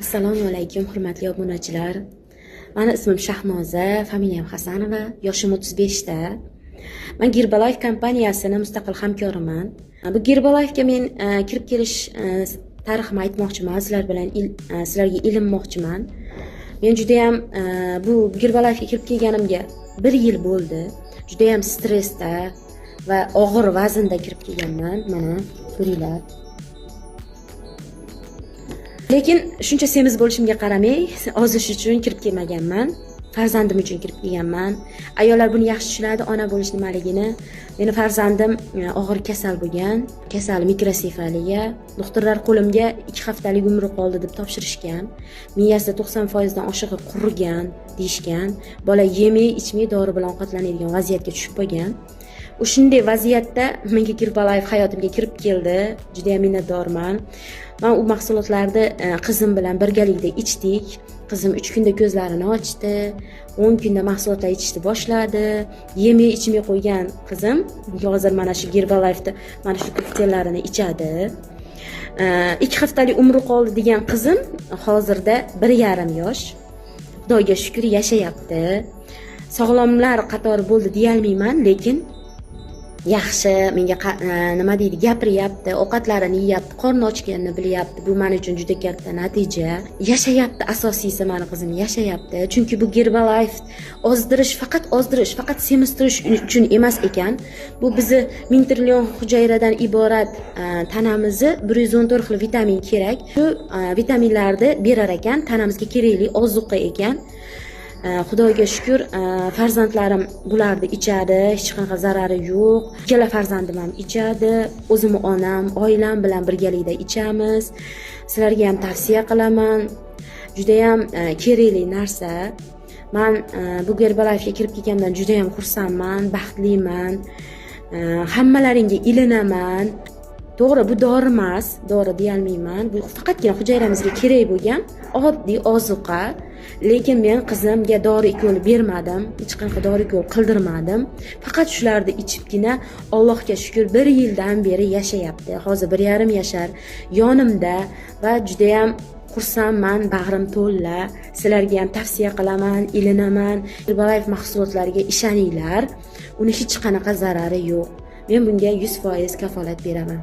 Assalomu alaykum, hurmatli obunachilar. Meni ismim Shahnoza, familiyam Hasanova, yoshim 35 ta. Men Herbalife kompaniyasining mustaqil hamkoriman. Bu Herbalife'ga men kirib kelish tariximni aytmoqchiman, sizlarga ilinmoqchiman. Men juda ham bu Herbalife'ga kirib kelganimga 1 yil bo'ldi. Juda ham stressda va og'ir vaznda kirib kelganman. Mana ko'ringlar. Lekin shuncha semiz bo'lishimga qaramay, ozish uchun kirib kelmaganman. Farzandim uchun kirib kelganman. Ayollar buni yaxshi tushunadi, ona bo'lish nimaligini. Meni farzandim og'ir kasal bo'lgan, kasal mikrosefaliya. Doktorlar qo'limga 2 haftalik umri qoldi deb topshirishgan. Miyasida 90% dan oshig'i qurigan deyishgan. Bola yemay, ichmay, dori bilan ovqatlanadigan vaziyatga tushib qolgan. O'shanday vaziyatda menga Herbalife hayotimga kirib keldi. Juda ham minnatdorman. Men u mahsulotlarni qizim bilan birgalikda ichdik. Qizim 3 kunda ko'zlarini ochdi. 10 kunda mahsulotlar ichishni boshladi. Yemay ichmay qo'ygan qizim hozir mana shu Herbalife'da mana shu kokteyllarini ichadi. 2 haftalik umri qoldi degan qizim hozirda 1,5 yosh. Xudoga shukr yashayapti. Sog'lomlar qatori bo'ldi deya olmayman, lekin yaxshi, menga nima deydi, gapiryapti, ovqatlarini yeyapti, qorni ochganini bilyapti. Bu men uchun juda katta natija. Yashayapti, asosiysi meni qizim yashayapti. Chunki bu Herbalife ozdirish, faqat semiztirish uchun emas ekan. Bu bizni 1000 trillion hujayradan iborat tanamizni 114 xil vitamin kerak. Shu vitaminlarni berar ekan, tanamizga kerakli ozuqa ekan. Xudoga shukr, farzandlarim bularni ichadi, hech qanaqa zarari yo'q. Ikkala farzandim ham ichadi, o'zim onam, oilam bilan birgalikda ichamiz. Sizlarga ham tavsiya qilaman. Juda ham kerakli narsa. Men bu Herbalife'ga kirib kelganimdan juda ham xursandman, baxtliman. Hammalaringga ilinaman. To'g'ri, bu dori emas, dori deya olmayman. Bu faqatgina hujayramizga kerak bo'lgan oddiy ozuqa. Lekin men qizimga dori ikoli bermadim, hech qanaqa dori ikol qildirmadim. Faqat shularni ichibgina Allohga shukr 1 yildan beri yashayapti. Hozir 1,5 yashar yonimda va juda ham xursandman, bag'rim to'la. Sizlarga ham tavsiya qilaman, ilinaman. Herbalife mahsulotlariga ishoninglar. Uni hech qanaqa zarari yo'q. Men bunga 100% kafolat beraman.